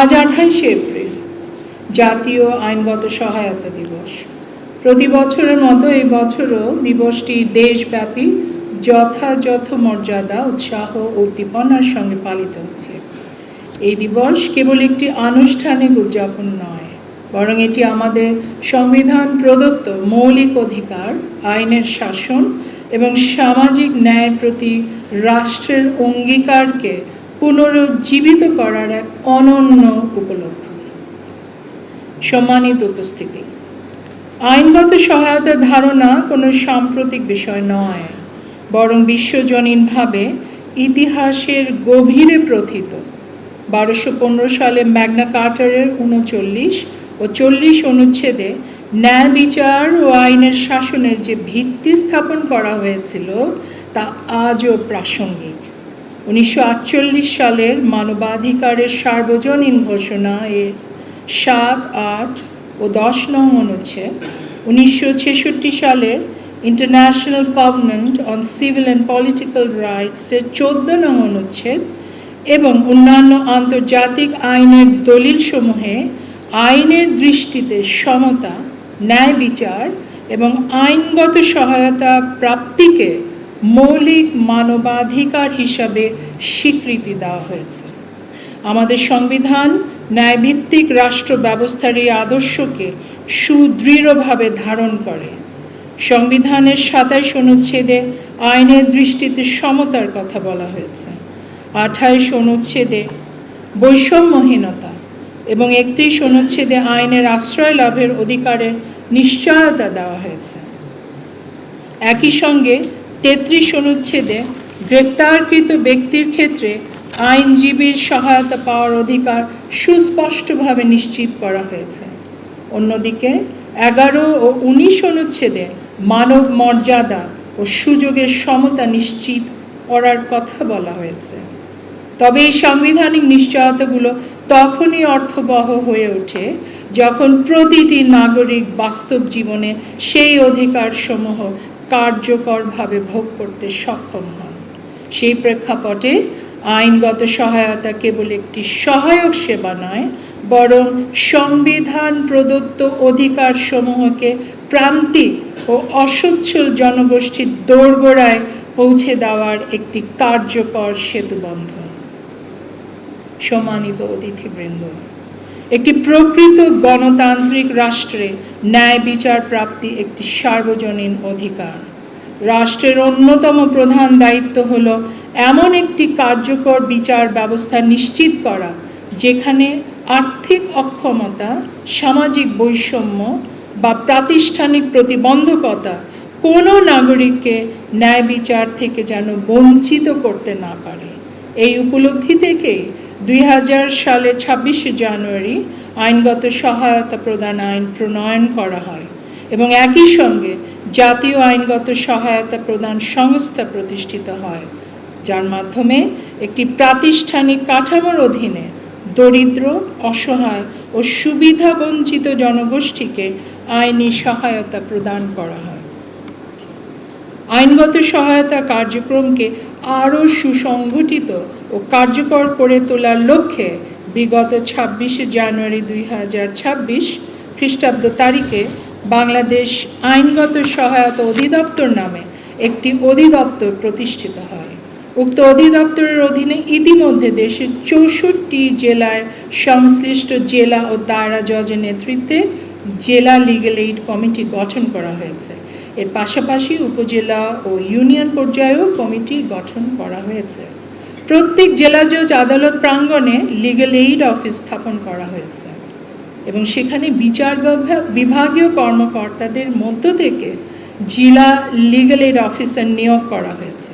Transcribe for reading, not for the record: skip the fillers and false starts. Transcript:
আজ 28শে এপ্রিল জাতীয় আইনগত সহায়তা দিবস। প্রতি বছরের মতো এই বছরও দিবসটি দেশব্যাপী যথাযথ মর্যাদা, উৎসাহ ও উদ্দীপনার সঙ্গে পালিত হচ্ছে। এই দিবস কেবল একটি আনুষ্ঠানিক উদযাপন নয়, বরং এটি আমাদের সংবিধান প্রদত্ত মৌলিক অধিকার, আইনের শাসন এবং সামাজিক ন্যায়ের প্রতি রাষ্ট্রের অঙ্গীকারকে পুনরুজ্জীবিত করার এক অনন্য উপলক্ষ। সম্মানিত উপস্থিতি, আইনগত সহায়তার ধারণা কোনো সাম্প্রতিক বিষয় নয়, বরং বিশ্বজনীনভাবে ইতিহাসের গভীরে প্রথিত। 1215 সালে ম্যাগনা কার্টারের 39 ও 40 অনুচ্ছেদে ন্যায় বিচার ও আইনের শাসনের যে ভিত্তি স্থাপন করা হয়েছিল তা আজও প্রাসঙ্গিক। 1948 সালের মানবাধিকারের সার্বজনীন ঘোষণা এর 7, 8 ও 10 নং অনুচ্ছেদ, 1966 সালের international covenant on civil and political রাইটসের 14 নং অনুচ্ছেদ এবং অন্যান্য আন্তর্জাতিক আইনের দলিলসমূহে আইনের দৃষ্টিতে সমতা, ন্যায় বিচার এবং আইনগত সহায়তা প্রাপ্তিকে মৌলিক মানবাধিকার হিসাবে স্বীকৃতি দেওয়া হয়েছে। আমাদের সংবিধান ন্যায়ভিত্তিক রাষ্ট্র ব্যবস্থার এই আদর্শকে সুদৃঢ়ভাবে ধারণ করে। সংবিধানের 27 অনুচ্ছেদে আইনের দৃষ্টিতে সমতার কথা বলা হয়েছে, 28 অনুচ্ছেদে বৈষম্যহীনতা এবং 31 অনুচ্ছেদে আইনের আশ্রয় লাভের অধিকারের নিশ্চয়তা দেওয়া হয়েছে। একই সঙ্গে 33 অনুচ্ছেদে গ্রেফতারকৃত ব্যক্তির ক্ষেত্রে আইনজীবীর সহায়তা পাওয়ার অধিকার সুস্পষ্টভাবে নিশ্চিত করা হয়েছে। অন্যদিকে 11 ও 19 অনুচ্ছেদে মানব মর্যাদা ও সুযোগের সমতা নিশ্চিত করার কথা বলা হয়েছে। তবে এই সাংবিধানিক নিশ্চয়তাগুলো তখনই অর্থবহ হয়ে ওঠে যখন প্রতিটি নাগরিক বাস্তব জীবনে সেই অধিকারসমূহ কার্যকরভাবে ভোগ করতে সক্ষম হন। সেই প্রেক্ষাপটে আইনগত সহায়তা কেবল একটি সহায়ক সেবা নয়, বরং সংবিধান প্রদত্ত অধিকারসমূহকে প্রান্তিক ও অসচ্ছল জনগোষ্ঠীর দোরগোড়ায় পৌঁছে দেওয়ার একটি কার্যকর সেতুবন্ধন। সম্মানিত অতিথিবৃন্দ, একটি প্রকৃত গণতান্ত্রিক রাষ্ট্রে ন্যায় বিচার প্রাপ্তি একটি সার্বজনীন অধিকার। রাষ্ট্রের অন্যতম প্রধান দায়িত্ব হল এমন একটি কার্যকর বিচার ব্যবস্থা নিশ্চিত করা যেখানে আর্থিক অক্ষমতা, সামাজিক বৈষম্য বা প্রাতিষ্ঠানিক প্রতিবন্ধকতা কোনো নাগরিককে ন্যায় বিচার থেকে যেন বঞ্চিত করতে না পারে। এই উপলব্ধি থেকেই 2000 সালে 26শে জানুয়ারি আইনগত সহায়তা প্রদান আইন প্রণয়ন করা হয় এবং একই সঙ্গে জাতীয় আইনগত সহায়তা প্রদান সংস্থা প্রতিষ্ঠিত হয়, যার মাধ্যমে একটি প্রাতিষ্ঠানিক কাঠামোর অধীনে দরিদ্র, অসহায় ও সুবিধাবঞ্চিত জনগোষ্ঠীকে আইনি সহায়তা প্রদান করা হয়। আইনগত সহায়তা কার্যক্রমকে আরও সুসংগঠিত ও কার্যকর করে তোলার লক্ষ্যে বিগত 26শে জানুয়ারি 2026 খ্রিস্টাব্দ তারিখে বাংলাদেশ আইনগত সহায়তা অধিদপ্তর নামে একটি অধিদপ্তর প্রতিষ্ঠিত হয়। উক্ত অধিদপ্তরের অধীনে ইতিমধ্যে দেশের 64টি জেলায় সংশ্লিষ্ট জেলা ও দায়রা জজের নেতৃত্বে জেলা লিগ্যাল এইড কমিটি গঠন করা হয়েছে। এর পাশাপাশি উপজেলা ও ইউনিয়ন পর্যায়েও কমিটি গঠন করা হয়েছে। প্রত্যেক জেলা জজ আদালত প্রাঙ্গণে লিগ্যাল এইড অফিস স্থাপন করা হয়েছে এবং সেখানে বিচার বিভাগীয় কর্মকর্তাদের মধ্য থেকে জেলা লিগ্যাল এইড অফিসার নিয়োগ করা হয়েছে।